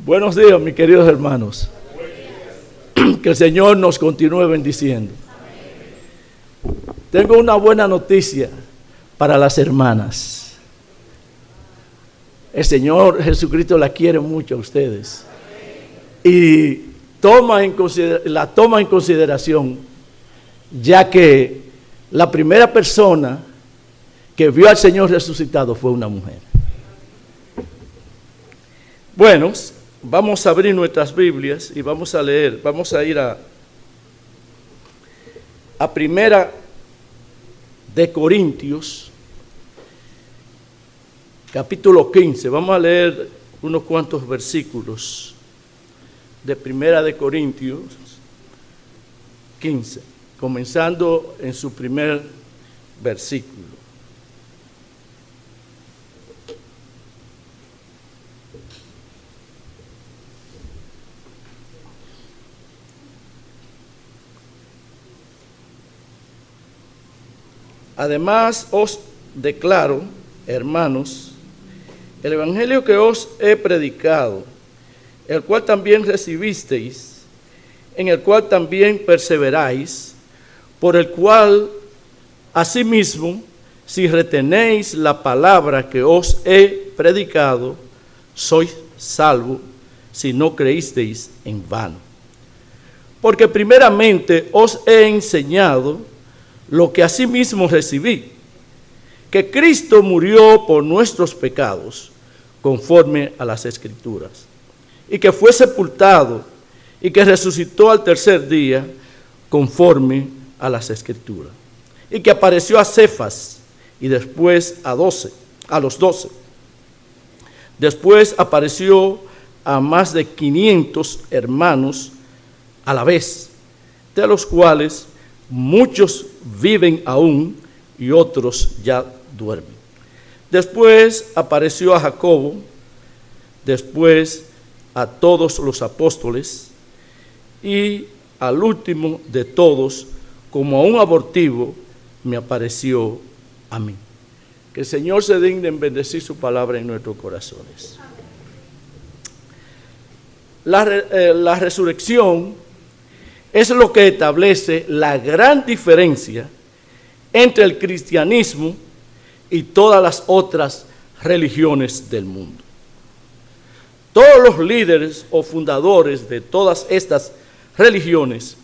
Buenos días, mis queridos hermanos. Que el Señor nos continúe bendiciendo. Tengo una buena noticia para las hermanas. El Señor Jesucristo la quiere mucho a ustedes. Y la toma en consideración, ya que la primera persona que vio al Señor resucitado fue una mujer. Bueno, vamos a abrir nuestras Biblias y vamos a leer, vamos a ir a Primera de Corintios, capítulo 15. Vamos a leer unos cuantos versículos de Primera de Corintios 15, comenzando en su primer versículo. Además os declaro, hermanos, el evangelio que os he predicado, el cual también recibisteis, en el cual también perseveráis, por el cual, asimismo, si retenéis la palabra que os he predicado, sois salvos, si no creísteis en vano. Porque primeramente os he enseñado lo que asimismo recibí, que Cristo murió por nuestros pecados, conforme a las Escrituras, y que fue sepultado, y que resucitó al tercer día, conforme a las Escrituras, y que apareció a Cefas, y después a los 12. Después apareció a más de 500 hermanos a la vez, de los cuales muchos viven aún y otros ya duermen. Después apareció a Jacobo, después a todos los apóstoles y al último de todos, como a un abortivo, me apareció a mí. Que el Señor se digne en bendecir su palabra en nuestros corazones. La resurrección es lo que establece la gran diferencia entre el cristianismo y todas las otras religiones del mundo. Todos los líderes o fundadores de todas estas religiones,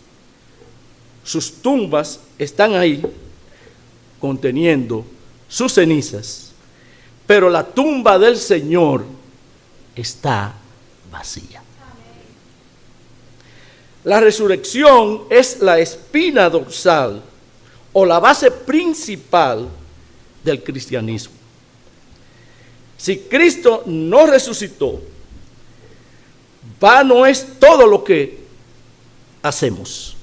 sus tumbas están ahí conteniendo sus cenizas, pero la tumba del Señor está vacía. La resurrección es la espina dorsal o la base principal del cristianismo. Si Cristo no resucitó, vano es todo lo que hacemos.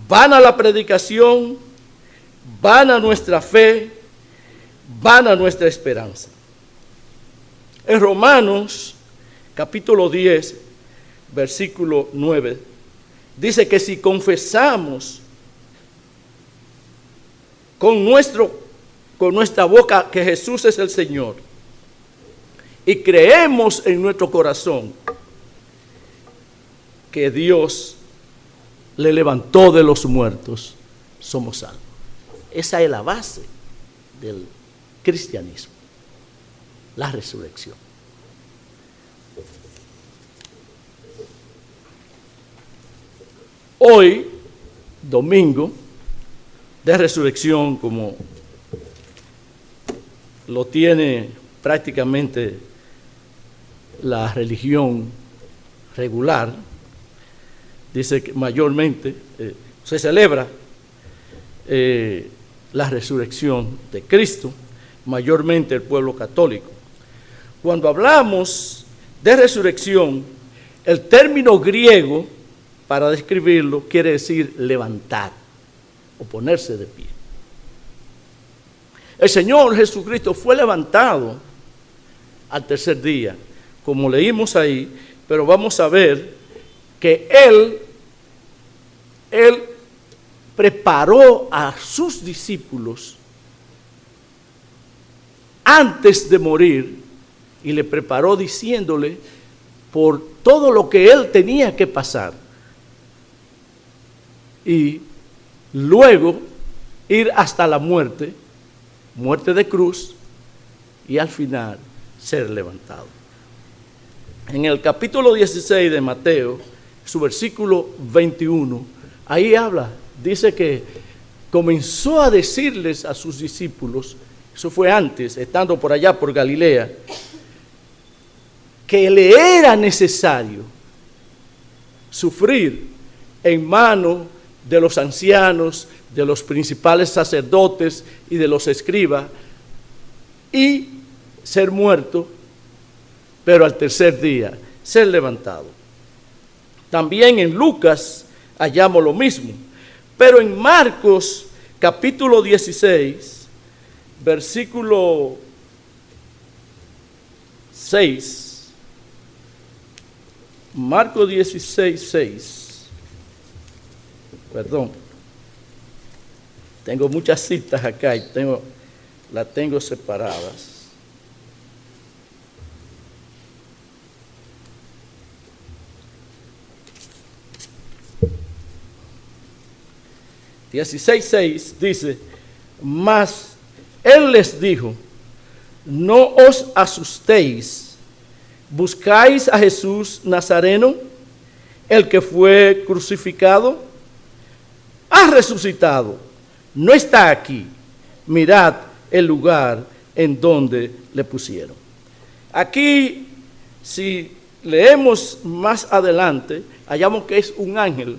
Vana la predicación, vana nuestra fe, vana nuestra esperanza. En Romanos, capítulo 10, versículo 9, dice que si confesamos con nuestra boca que Jesús es el Señor y creemos en nuestro corazón que Dios le levantó de los muertos, somos salvos. Esa es la base del cristianismo, la resurrección. Hoy, domingo de resurrección, como lo tiene prácticamente la religión regular, dice que mayormente se celebra la resurrección de Cristo, mayormente el pueblo católico. Cuando hablamos de resurrección, el término griego para describirlo quiere decir levantar o ponerse de pie. El Señor Jesucristo fue levantado al tercer día, como leímos ahí, pero vamos a ver que Él preparó a sus discípulos antes de morir y le preparó diciéndole por todo lo que él tenía que pasar. Y luego ir hasta la muerte de cruz, y al final ser levantado. En el capítulo 16 de Mateo, su versículo 21, ahí dice que comenzó a decirles a sus discípulos, eso fue antes, estando por allá por Galilea, que le era necesario sufrir en mano de los ancianos, de los principales sacerdotes y de los escribas, y ser muerto, pero al tercer día ser levantado. También en Lucas hallamos lo mismo, pero en Marcos capítulo 16, versículo 6, Marcos 16, 6, perdón, tengo muchas citas acá y las tengo separadas. (16:6) dice: mas él les dijo: no os asustéis, buscáis a Jesús Nazareno, el que fue crucificado. Ha resucitado, no está aquí. Mirad el lugar en donde le pusieron. Aquí, si leemos más adelante, hallamos que es un ángel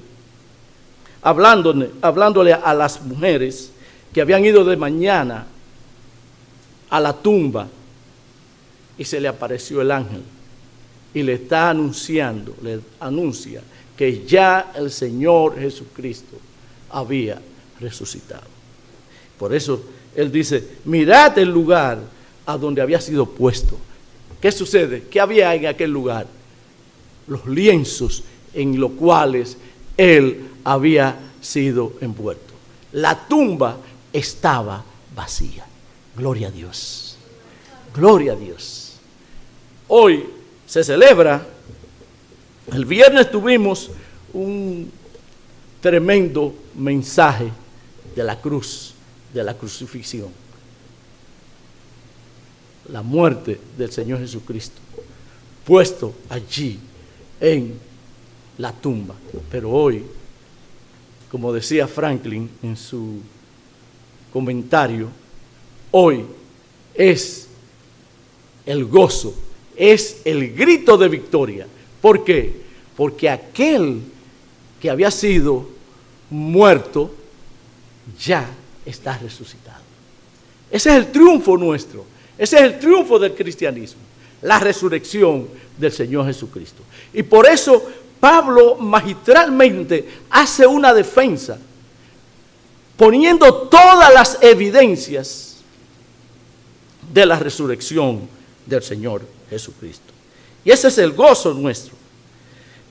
hablándole a las mujeres que habían ido de mañana a la tumba, y se le apareció el ángel y le anuncia que ya el Señor Jesucristo había resucitado. Por eso él dice: mirad el lugar a donde había sido puesto. ¿Qué sucede? ¿Qué había en aquel lugar? Los lienzos en los cuales él había sido envuelto. La tumba estaba vacía. Gloria a Dios. Gloria a Dios. Hoy se celebra, el viernes tuvimos un tremendo mensaje de la cruz, de la crucifixión, la muerte del Señor Jesucristo, puesto allí en la tumba. Pero hoy, como decía Franklin en su comentario, hoy es el gozo, es el grito de victoria. ¿Por qué? Porque aquel que había sido muerto ya está resucitado. Ese es el triunfo nuestro, ese es el triunfo del cristianismo, la resurrección del Señor Jesucristo. Y por eso Pablo magistralmente hace una defensa, poniendo todas las evidencias de la resurrección del Señor Jesucristo. Y ese es el gozo nuestro.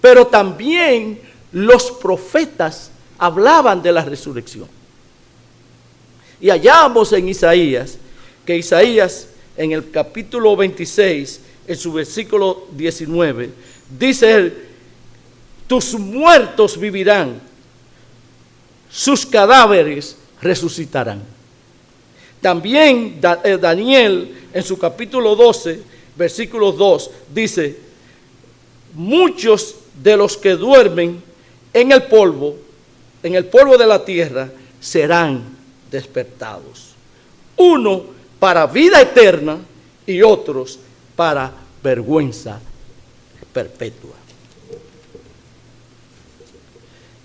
Pero también los profetas hablaban de la resurrección. Y hallamos en Isaías, que Isaías en el capítulo 26, en su versículo 19, dice él: tus muertos vivirán, sus cadáveres resucitarán. También Daniel en su capítulo 12, versículo 2, dice: muchos de los que duermen en el polvo de la tierra, serán despertados. Uno para vida eterna y otros para vergüenza perpetua.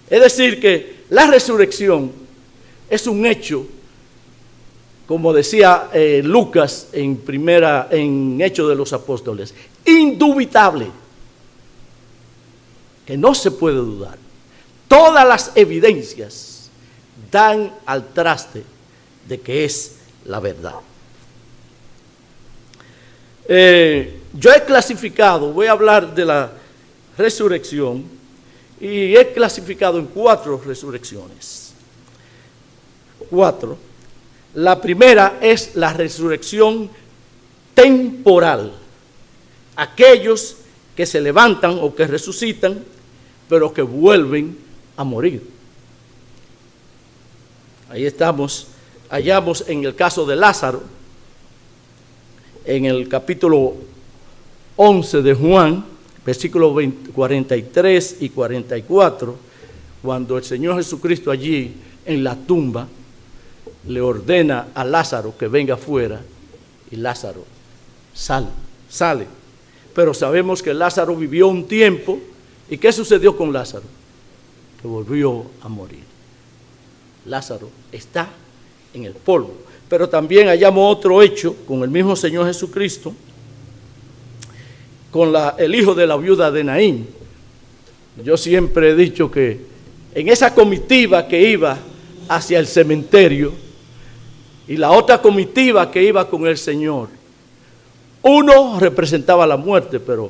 Es decir, que la resurrección es un hecho, como decía Lucas en Hechos de los Apóstoles, indubitable, que no se puede dudar. Todas las evidencias dan al traste de que es la verdad. Yo he clasificado, voy a hablar de la resurrección, y he clasificado en 4 resurrecciones. 4. La primera es la resurrección temporal. aquellos que se levantan o que resucitan, pero que vuelven a morir. Ahí estamos, hallamos en el caso de Lázaro, en el capítulo 11 de Juan, versículos 43 y 44, cuando el Señor Jesucristo allí en la tumba le ordena a Lázaro que venga afuera, y Lázaro sale. Pero sabemos que Lázaro vivió un tiempo, ¿y qué sucedió con Lázaro? Que volvió a morir. Lázaro está en el polvo. Pero también hallamos otro hecho con el mismo Señor Jesucristo, con el hijo de la viuda de Naín. Yo siempre he dicho que en esa comitiva que iba hacia el cementerio y la otra comitiva que iba con el Señor, uno representaba la muerte, pero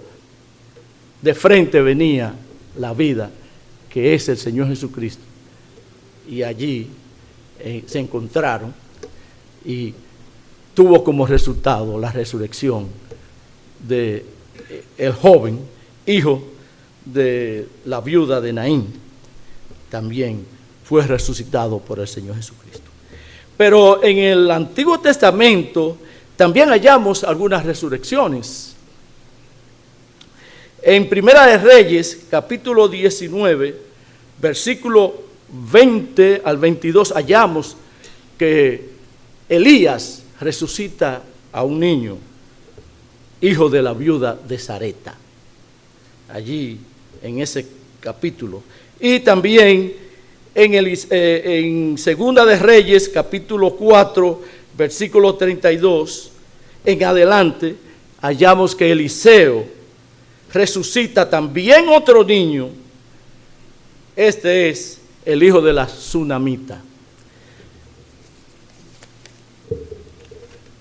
de frente venía la vida, que es el Señor Jesucristo. Y allí se encontraron y tuvo como resultado la resurrección de el joven hijo de la viuda de Naín. También fue resucitado por el Señor Jesucristo. Pero en el Antiguo Testamento también hallamos algunas resurrecciones. En Primera de Reyes, capítulo 19, versículo 20 al 22, hallamos que Elías resucita a un niño, hijo de la viuda de Sarepta, allí en ese capítulo. Y también en Segunda de Reyes, capítulo 4, versículo 32, en adelante, hallamos que Eliseo resucita también otro niño. Este es el hijo de la Sunamita.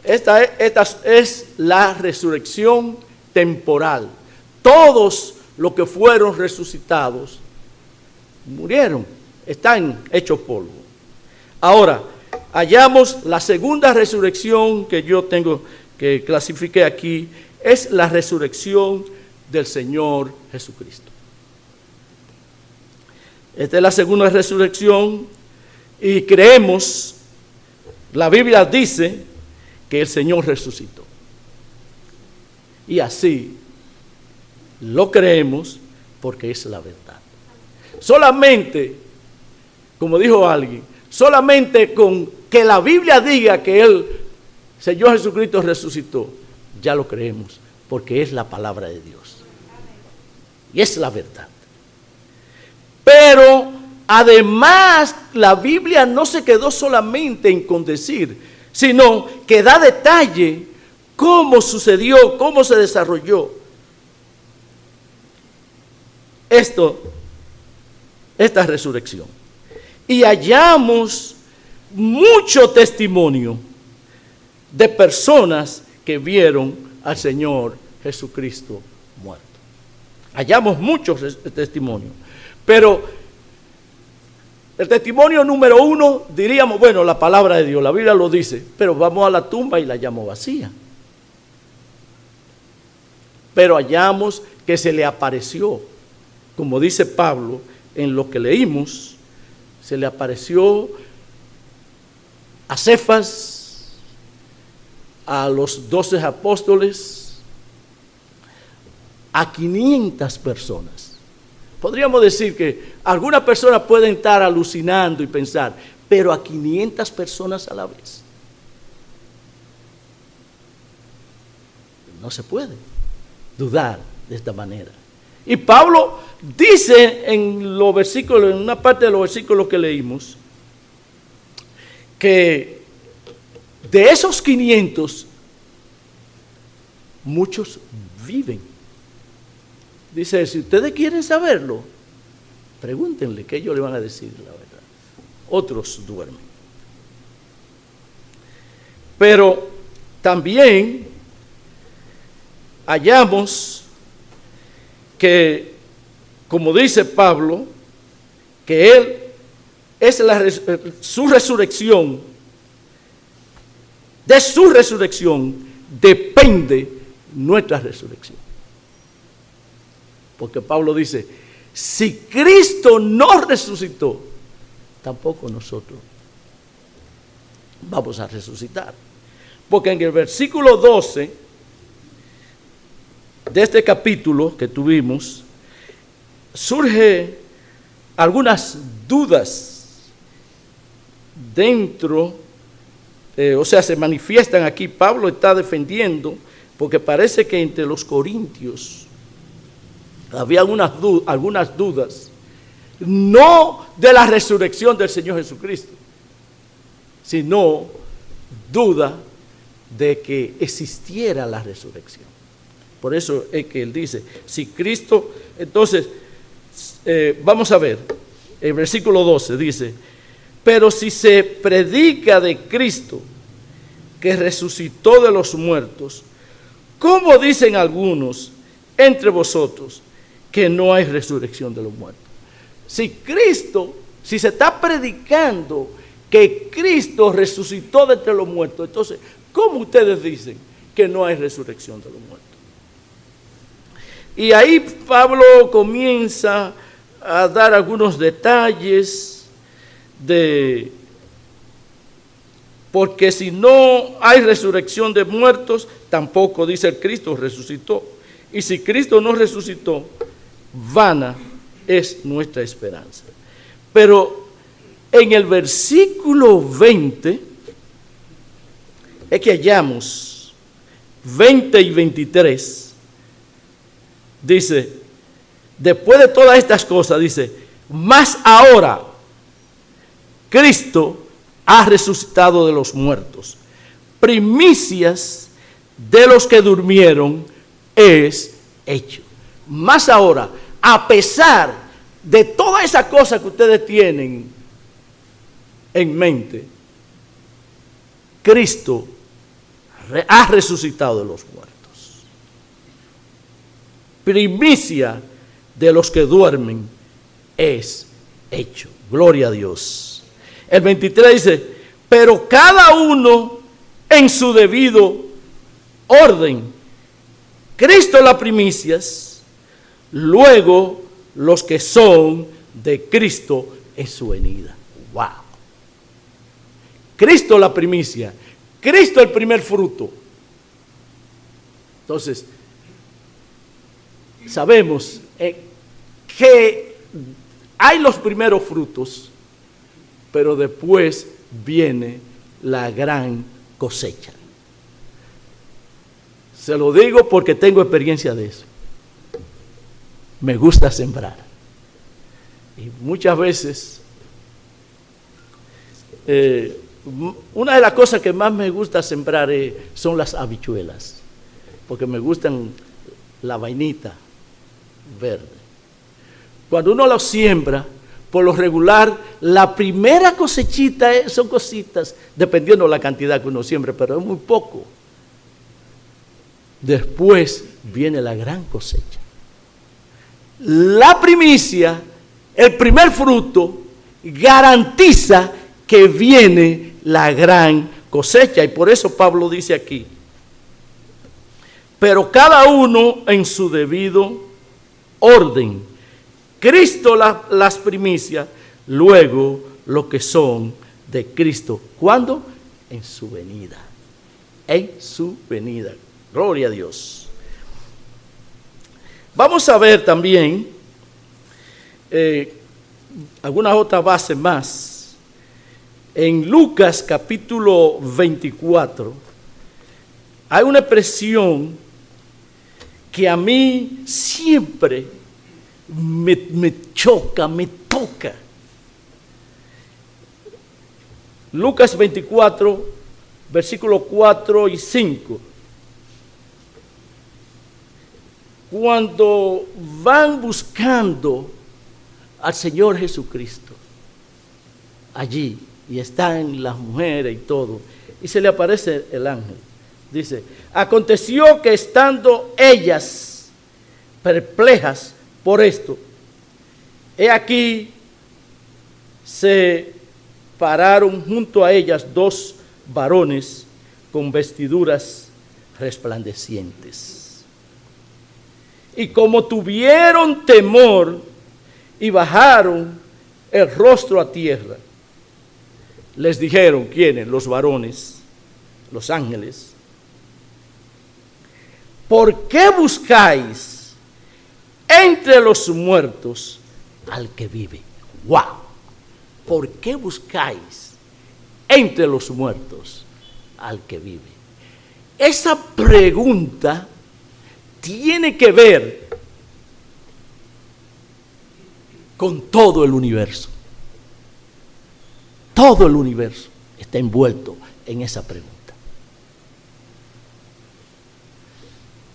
Esta es la resurrección temporal. Todos los que fueron resucitados murieron, están hechos polvo. Ahora, hallamos la segunda resurrección que yo tengo, que clasifiqué aquí, es la resurrección del Señor Jesucristo. Esta es la segunda resurrección y creemos, la Biblia dice que el Señor resucitó. Y así lo creemos porque es la verdad. Solamente, como dijo alguien, solamente con que la Biblia diga que el Señor Jesucristo resucitó, ya lo creemos, porque es la palabra de Dios. Y es la verdad. Pero además la Biblia no se quedó solamente en con decir, sino que da detalle cómo sucedió, cómo se desarrolló esta resurrección. Y hallamos mucho testimonio de personas que vieron al Señor Jesucristo muerto. Hallamos muchos testimonios, pero el testimonio número uno, diríamos, bueno, la palabra de Dios, la Biblia lo dice, pero vamos a la tumba y la hallamos vacía. Pero hallamos que se le apareció, como dice Pablo en lo que leímos, se le apareció a Cefas, a los 12 apóstoles, a 500 personas. Podríamos decir que algunas personas pueden estar alucinando y pensar, pero a 500 personas a la vez. No se puede dudar de esta manera. Y Pablo dice en los versículos, en una parte de los versículos que leímos, que de esos 500, muchos viven. Dice, si ustedes quieren saberlo, pregúntenle, que ellos le van a decir la verdad. Otros duermen. Pero también hallamos que, como dice Pablo, que él es su resurrección, de su resurrección depende nuestra resurrección. Porque Pablo dice, si Cristo no resucitó, tampoco nosotros vamos a resucitar. Porque en el versículo 12 de este capítulo que tuvimos, surge algunas dudas dentro, o sea, se manifiestan aquí. Pablo está defendiendo, porque parece que entre los corintios había algunas dudas, no de la resurrección del Señor Jesucristo, sino duda de que existiera la resurrección. Por eso es que él dice, si Cristo, entonces, vamos a ver, el versículo 12 dice, pero si se predica de Cristo que resucitó de los muertos, ¿cómo dicen algunos entre vosotros que no hay resurrección de los muertos? Si se está predicando que Cristo resucitó de entre los muertos, entonces, ¿cómo ustedes dicen que no hay resurrección de los muertos? Y ahí Pablo comienza a dar algunos detalles porque si no hay resurrección de muertos, tampoco dice el Cristo resucitó. Y si Cristo no resucitó, vana es nuestra esperanza. Pero en el versículo 20, es que hallamos 20 y 23, dice, después de todas estas cosas, dice, mas ahora Cristo ha resucitado de los muertos, primicias de los que durmieron es hecho. Más ahora, a pesar de toda esa cosa que ustedes tienen en mente, Cristo ha resucitado de los muertos. Primicia de los que duermen es hecho. Gloria a Dios. El 23 dice, pero cada uno en su debido orden. Cristo las primicias, luego los que son de Cristo en su venida. Wow. Cristo la primicia, Cristo el primer fruto. Entonces, sabemos que hay los primeros frutos, pero después viene la gran cosecha. Se lo digo porque tengo experiencia de eso. Me gusta sembrar. Y muchas veces, una de las cosas que más me gusta sembrar son las habichuelas, porque me gustan la vainita verde. Cuando uno lo siembra, por lo regular, la primera cosechita son cositas, dependiendo de la cantidad que uno siembre, pero es muy poco. Después viene la gran cosecha. La primicia, el primer fruto, garantiza que viene la gran cosecha. Y por eso Pablo dice aquí, pero cada uno en su debido orden. Cristo las primicias, luego lo que son de Cristo. ¿Cuándo? En su venida. En su venida. Gloria a Dios. Vamos a ver también algunas otras bases más. En Lucas capítulo 24 hay una expresión que a mí siempre me choca, me toca. Lucas 24, versículos 4 y 5. Cuando van buscando al Señor Jesucristo allí, y están las mujeres y todo, y se le aparece el ángel. Dice, aconteció que estando ellas perplejas por esto, he aquí se pararon junto a ellas dos varones con vestiduras resplandecientes. Y como tuvieron temor y bajaron el rostro a tierra, les dijeron, ¿quiénes? Los varones, los ángeles. ¿Por qué buscáis entre los muertos al que vive? ¡Wow! ¿Por qué buscáis entre los muertos al que vive? Esa pregunta tiene que ver con todo el universo. Todo el universo está envuelto en esa pregunta.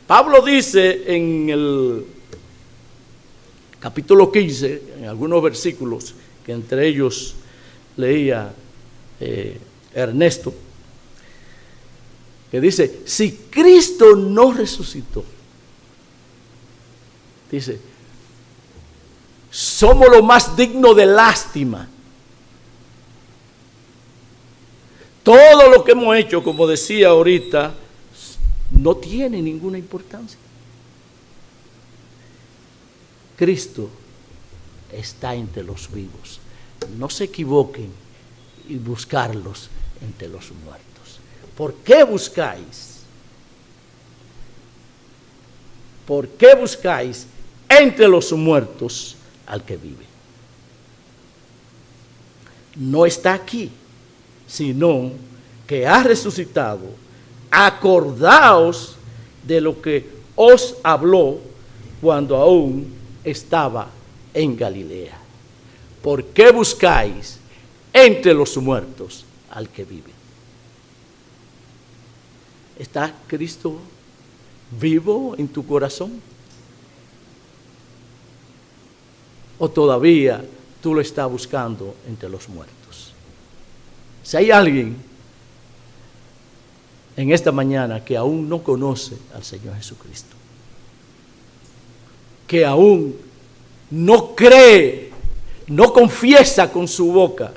Pablo dice en el capítulo 15, en algunos versículos, que entre ellos leía Ernesto, que dice, si Cristo no resucitó, dice, somos lo más digno de lástima. Todo lo que hemos hecho, como decía ahorita, no tiene ninguna importancia. Cristo está entre los vivos. No se equivoquen y buscarlos entre los muertos. ¿Por qué buscáis? ¿Por qué buscáis entre los muertos al que vive? No está aquí, sino que ha resucitado. Acordaos de lo que os habló cuando aún estaba en Galilea. ¿Por qué buscáis entre los muertos al que vive? ¿Está Cristo vivo en tu corazón? ¿O todavía tú lo estás buscando entre los muertos? Si hay alguien en esta mañana que aún no conoce al Señor Jesucristo, que aún no cree, no confiesa con su boca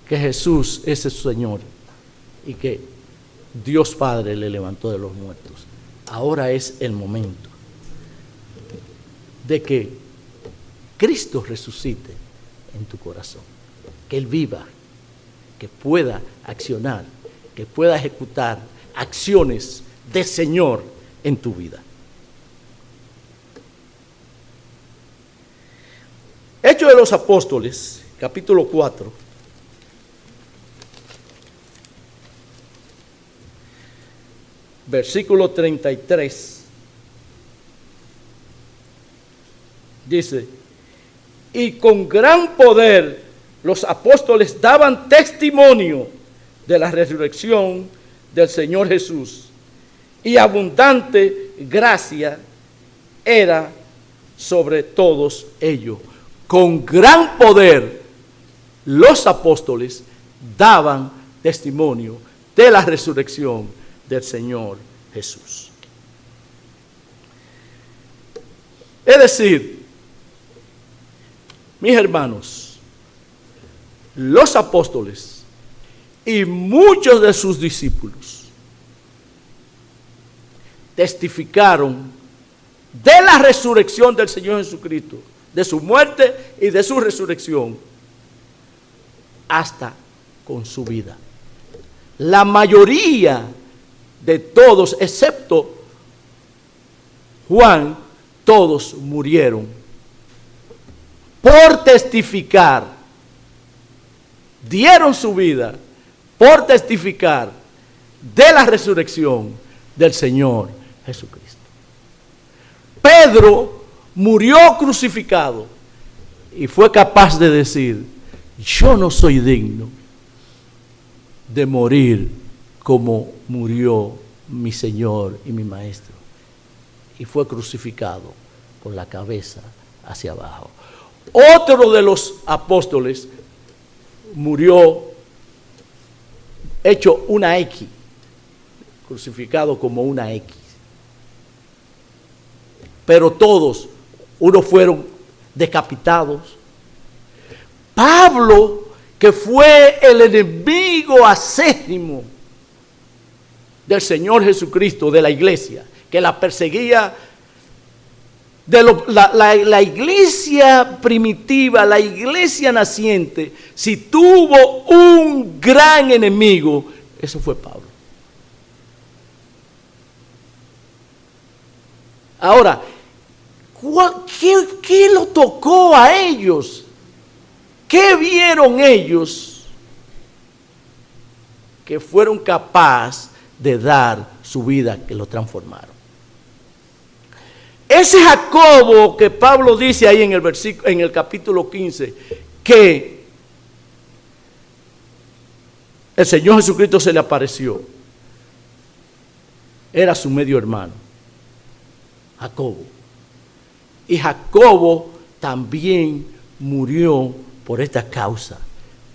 que Jesús es el Señor y que Dios Padre le levantó de los muertos, ahora es el momento de que Cristo resucite en tu corazón, que Él viva, que pueda accionar, que pueda ejecutar acciones de Señor en tu vida. Hechos de los Apóstoles, capítulo 4. Versículo 33. Dice, y con gran poder los apóstoles daban testimonio de la resurrección del Señor Jesús, y abundante gracia era sobre todos ellos. Con gran poder los apóstoles daban testimonio de la resurrección del Señor Jesús. Es decir, mis hermanos, los apóstoles y muchos de sus discípulos testificaron de la resurrección del Señor Jesucristo, de su muerte y de su resurrección, hasta con su vida. La mayoría de todos, excepto Juan, todos murieron por testificar, dieron su vida por testificar de la resurrección del Señor Jesucristo. Pedro murió crucificado y fue capaz de decir, yo no soy digno de morir como murió mi Señor y mi Maestro. Y fue crucificado con la cabeza hacia abajo. Otro de los apóstoles murió hecho una X, crucificado como una X. Pero todos, unos fueron decapitados. Pablo, que fue el enemigo acérrimo del Señor Jesucristo, de la iglesia, que la perseguía La iglesia primitiva, la iglesia naciente, si tuvo un gran enemigo, eso fue Pablo. Ahora, ¿qué lo tocó a ellos? ¿Qué vieron ellos que fueron capaces de dar su vida, que lo transformaron? Ese Jacobo que Pablo dice ahí en el capítulo 15, que el Señor Jesucristo se le apareció, era su medio hermano, Jacobo. Y Jacobo también murió por esta causa.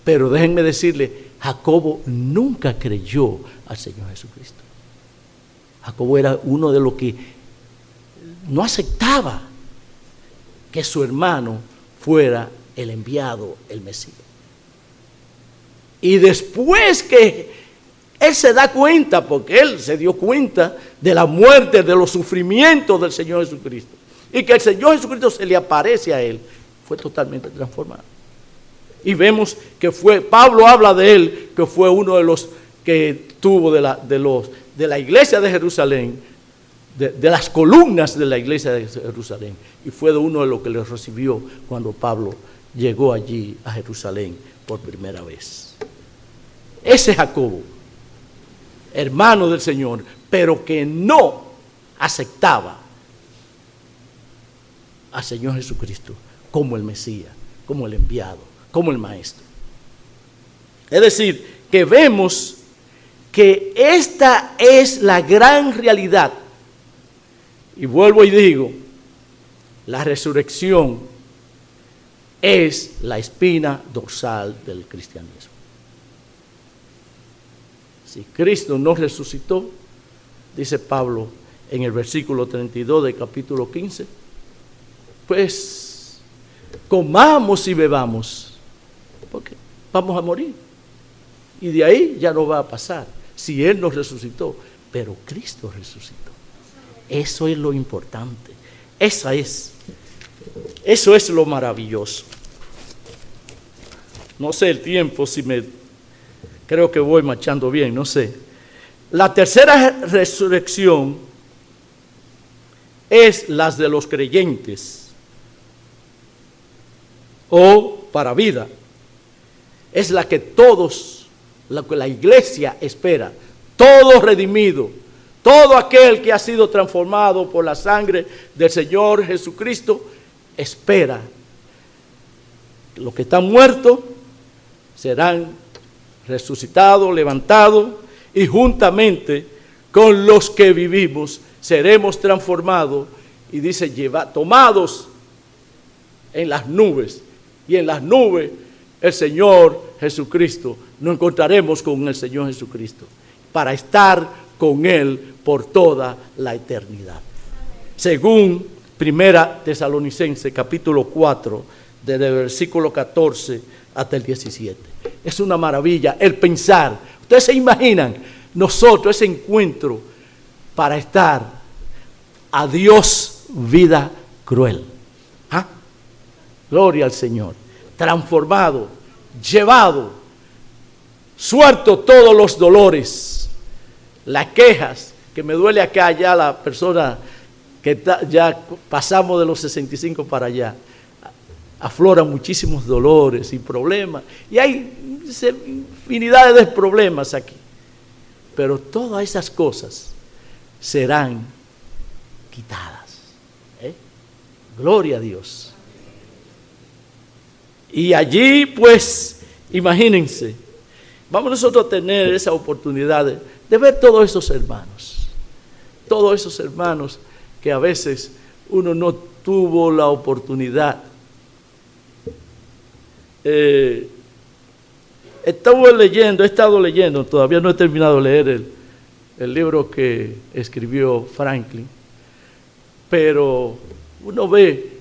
Pero déjenme decirle, Jacobo nunca creyó al Señor Jesucristo. Jacobo era uno de los que no aceptaba que su hermano fuera el enviado, el Mesías. Y después que él se da cuenta, porque él se dio cuenta de la muerte, de los sufrimientos del Señor Jesucristo, y que el Señor Jesucristo se le aparece a él, fue totalmente transformado. Y vemos que Pablo habla de él, que fue uno de los que tuvo de la iglesia de Jerusalén, de las columnas de la iglesia de Jerusalén, y fue de uno de los que le recibió cuando Pablo llegó allí a Jerusalén por primera vez. Ese Jacobo, hermano del Señor, pero que no aceptaba al Señor Jesucristo como el Mesías, como el enviado, como el Maestro. Es decir, que vemos que esta es la gran realidad. Y vuelvo y digo, la resurrección es la espina dorsal del cristianismo. Si Cristo no resucitó, dice Pablo en el versículo 32 del capítulo 15, pues comamos y bebamos, porque vamos a morir. Y de ahí ya no va a pasar, si Él no resucitó, pero Cristo resucitó. Eso es lo importante. Eso es lo maravilloso. No sé el tiempo, creo que voy marchando bien, no sé. La tercera resurrección es la de los creyentes, o para vida. Es la que la iglesia espera, todo redimido, todo aquel que ha sido transformado por la sangre del Señor Jesucristo, espera. Los que están muertos serán resucitados, levantados, y juntamente con los que vivimos seremos transformados, y dice, tomados en las nubes, y en las nubes el Señor Jesucristo, nos encontraremos con el Señor Jesucristo, para estar con Él por toda la eternidad. Según Primera Tesalonicenses, capítulo 4, desde el versículo 14 hasta el 17. Es una maravilla el pensar. Ustedes se imaginan nosotros ese encuentro para estar a Dios vida cruel. ¿Ah? Gloria al Señor. Transformado, llevado, suelto todos los dolores, las quejas, que me duele acá ya la persona que ya pasamos de los 65 para allá, afloran muchísimos dolores y problemas, y hay infinidades de problemas aquí, pero todas esas cosas serán quitadas. Gloria a Dios. Y allí, pues, imagínense, vamos nosotros a tener esa oportunidad de ver todos esos hermanos que a veces uno no tuvo la oportunidad. He estado leyendo, todavía no he terminado de leer el libro que escribió Franklin, pero uno ve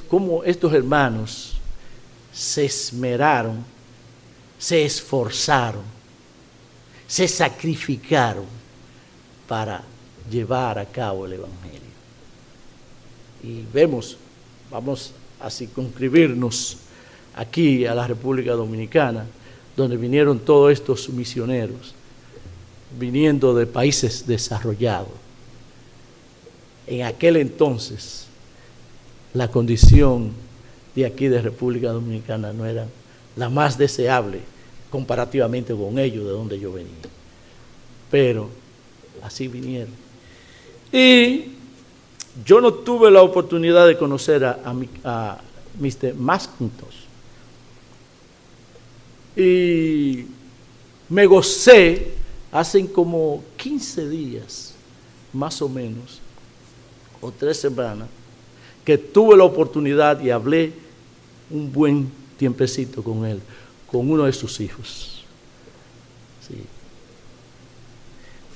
cómo estos hermanos se esmeraron, se esforzaron, se sacrificaron para llevar a cabo el Evangelio. y vemos, vamos a circunscribirnos aquí a la República Dominicana, donde vinieron todos estos misioneros, viniendo de países desarrollados. En aquel entonces, la condición de aquí de República Dominicana no era la más deseable comparativamente con ellos de donde yo venía. Pero así vinieron. Y yo no tuve la oportunidad de conocer a Mr. McIntosh. Y me gocé hace como 15 días, más o menos, o 3 semanas, que tuve la oportunidad y hablé un buen tiempecito con él, con uno de sus hijos. Sí.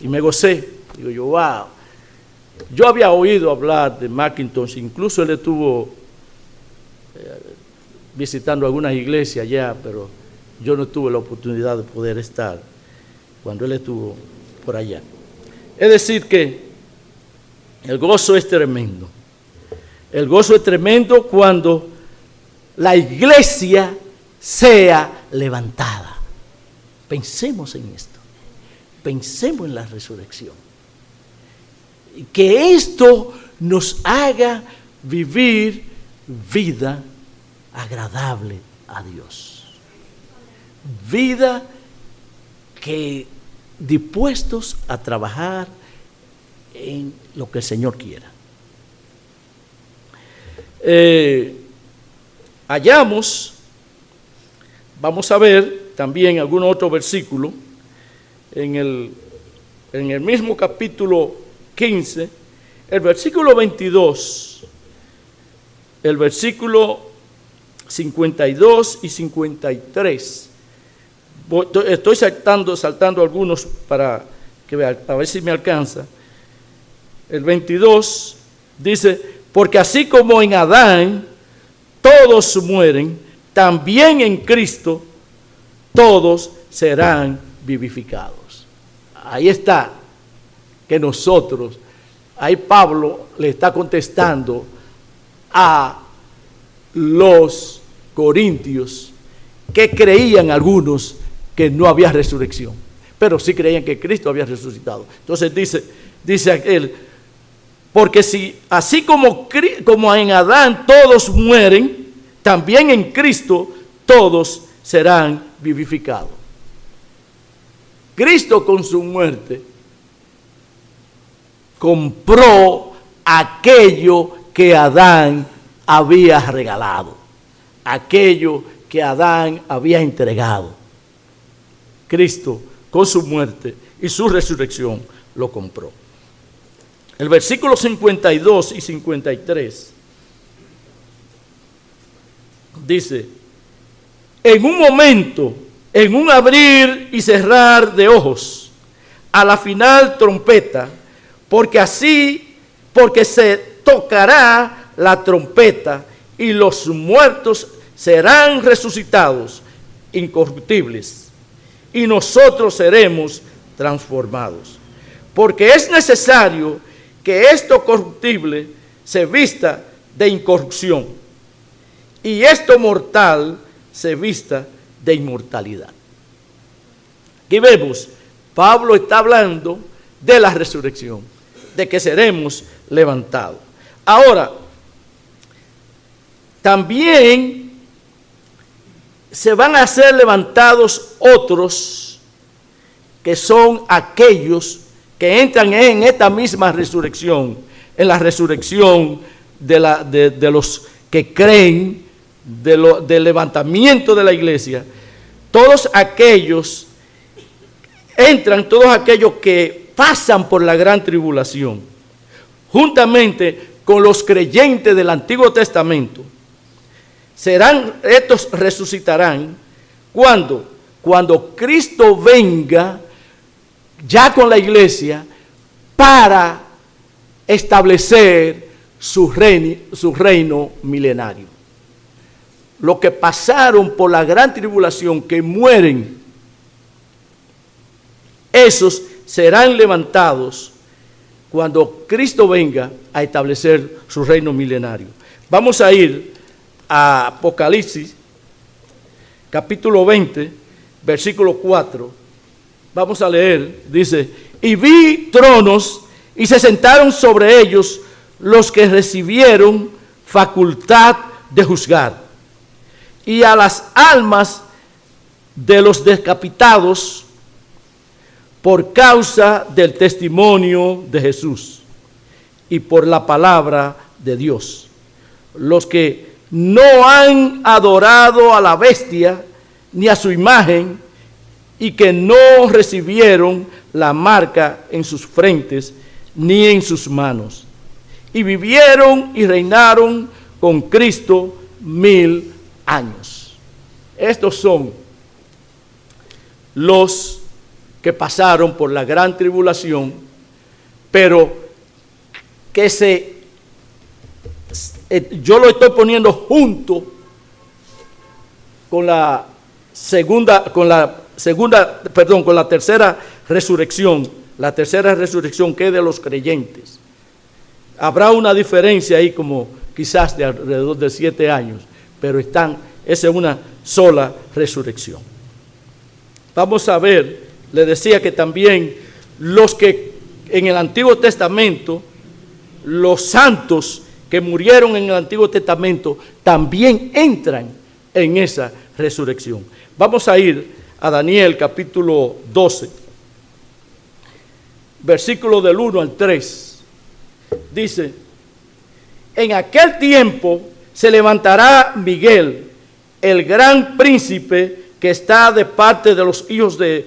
Y me gocé. Digo yo, wow. Yo había oído hablar de McIntosh, incluso él estuvo visitando algunas iglesias allá, pero yo no tuve la oportunidad de poder estar cuando él estuvo por allá. Es decir que el gozo es tremendo. El gozo es tremendo cuando la iglesia sea levantada. Pensemos en esto. Pensemos en la resurrección. Que esto nos haga vivir vida agradable a Dios. Vida que dispuestos a trabajar en lo que el Señor quiera. Vamos a ver también algún otro versículo en el mismo capítulo 15, el versículo 22, el versículo 52 y 53. Estoy saltando algunos para que vean, a ver si me alcanza. El 22 dice: porque así como en Adán todos mueren, también en Cristo todos serán vivificados. Ahí está, que nosotros, ahí Pablo le está contestando a los corintios que creían algunos que no había resurrección, pero sí creían que Cristo había resucitado. Entonces dice él, porque si así como en Adán todos mueren, también en Cristo todos serán vivificados. Cristo con su muerte compró aquello que Adán había regalado, aquello que Adán había entregado. Cristo con su muerte y su resurrección lo compró. El versículo 52 y 53 dice: en un momento, en un abrir y cerrar de ojos, a la final trompeta, porque se tocará la trompeta y los muertos serán resucitados incorruptibles y nosotros seremos transformados. Porque es necesario que esto corruptible se vista de incorrupción y esto mortal se vista de inmortalidad. Aquí vemos, Pablo está hablando de la resurrección, de que seremos levantados. Ahora, también se van a ser levantados otros que son aquellos que entran en esta misma resurrección, en la resurrección de los que creen, del levantamiento de la iglesia. Todos aquellos que pasan por la gran tribulación, juntamente con los creyentes del Antiguo Testamento, estos resucitarán cuando Cristo venga ya con la iglesia para establecer su reino milenario. Los que pasaron por la gran tribulación, que mueren, esos serán levantados cuando Cristo venga a establecer su reino milenario. Vamos a ir a Apocalipsis, capítulo 20, versículo 4. Vamos a leer, dice: y vi tronos y se sentaron sobre ellos los que recibieron facultad de juzgar. Y a las almas de los decapitados por causa del testimonio de Jesús y por la palabra de Dios, los que no han adorado a la bestia ni a su imagen y que no recibieron la marca en sus frentes ni en sus manos, y vivieron y reinaron con Cristo 1000 años. Estos son los que pasaron por la gran tribulación, pero que yo lo estoy poniendo junto con la tercera resurrección, que es de los creyentes. Habrá una diferencia ahí como quizás de alrededor de 7 años, pero esa es una sola resurrección. Vamos a ver, le decía que también los que en el Antiguo Testamento, los santos que murieron en el Antiguo Testamento, también entran en esa resurrección. Vamos a ir a Daniel capítulo 12, versículo del 1 al 3. Dice: en aquel tiempo se levantará Miguel, el gran príncipe que está de parte de los hijos de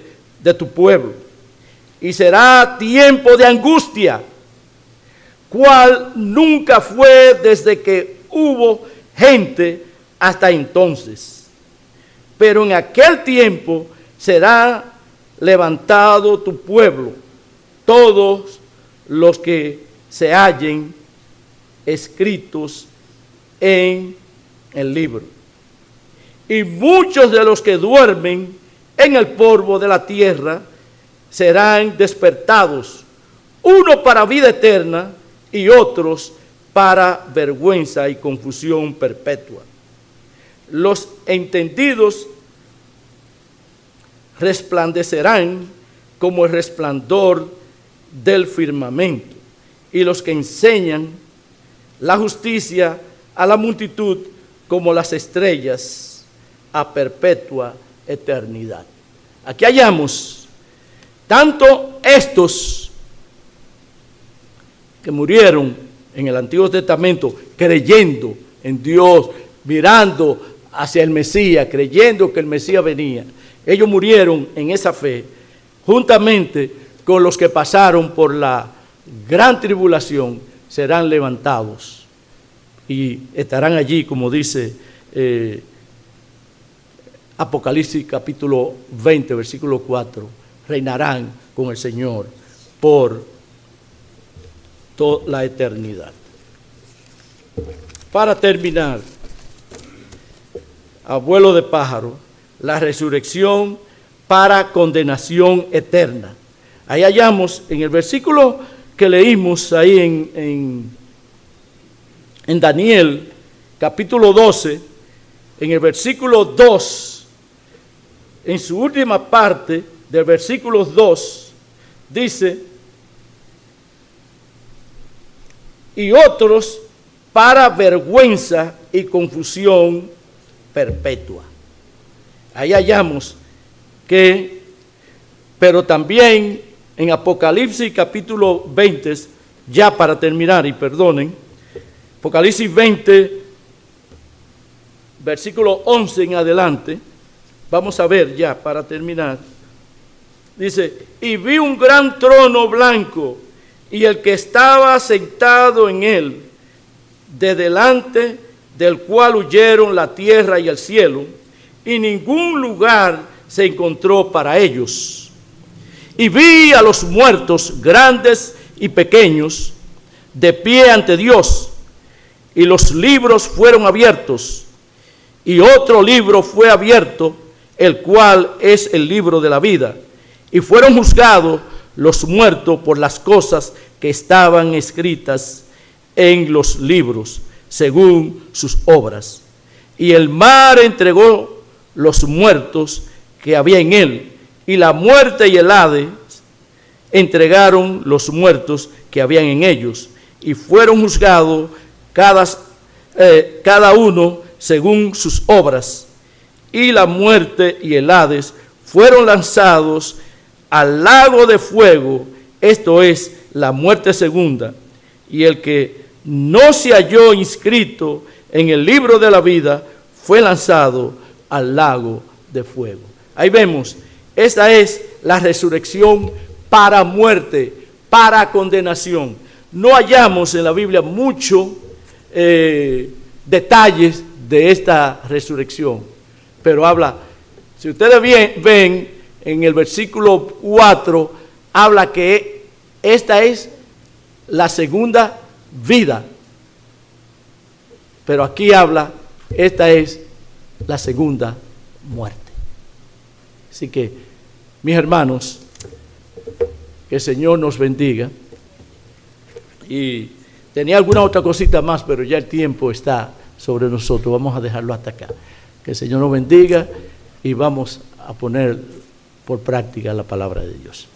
tu pueblo, y será tiempo de angustia, cual nunca fue desde que hubo gente hasta entonces. Pero en aquel tiempo será levantado tu pueblo, todos los que se hallen escritos en el libro. Y muchos de los que duermen en el polvo de la tierra serán despertados, uno para vida eterna y otros para vergüenza y confusión perpetua. Los entendidos resplandecerán como el resplandor del firmamento, y los que enseñan la justicia a la multitud como las estrellas a perpetua eternidad. Aquí hallamos tanto estos que murieron en el Antiguo Testamento creyendo en Dios, mirando hacia el Mesías, creyendo que el Mesías venía. Ellos murieron en esa fe, juntamente con los que pasaron por la gran tribulación, serán levantados y estarán allí, como dice Apocalipsis capítulo 20, versículo 4, reinarán con el Señor por toda la eternidad. Para terminar, abuelo de pájaro, la resurrección para condenación eterna. Ahí hallamos en el versículo que leímos ahí en Daniel, capítulo 12, en el versículo 2, en su última parte del versículo 2, dice: y otros para vergüenza y confusión perpetua. Ahí hallamos que, pero también en Apocalipsis capítulo 20, ya para terminar, y perdonen, Apocalipsis 20, versículo 11 en adelante, vamos a ver ya para terminar, dice: y vi un gran trono blanco, y el que estaba sentado en él, de delante del cual huyeron la tierra y el cielo, y ningún lugar se encontró para ellos. Y vi a los muertos, grandes y pequeños, de pie ante Dios, y los libros fueron abiertos, y otro libro fue abierto, el cual es el libro de la vida, y fueron juzgados los muertos por las cosas que estaban escritas en los libros, según sus obras. Y el mar entregó los muertos que había en él, y la muerte y el Hades entregaron los muertos que habían en ellos, y fueron juzgados cada uno según sus obras. Y la muerte y el Hades fueron lanzados al lago de fuego, esto es, la muerte segunda. Y el que no se halló inscrito en el libro de la vida fue lanzado al lago de fuego. Ahí vemos, esta es la resurrección para muerte, para condenación. No hallamos en la Biblia muchos detalles de esta resurrección, pero habla, si ustedes ven en el versículo 4, habla que esta es la segunda vida, pero aquí habla, esta es la segunda muerte. Así que, mis hermanos, que el Señor nos bendiga. Y tenía alguna otra cosita más, pero ya el tiempo está sobre nosotros. Vamos a dejarlo hasta acá. Que el Señor nos bendiga y vamos a poner por práctica la palabra de Dios.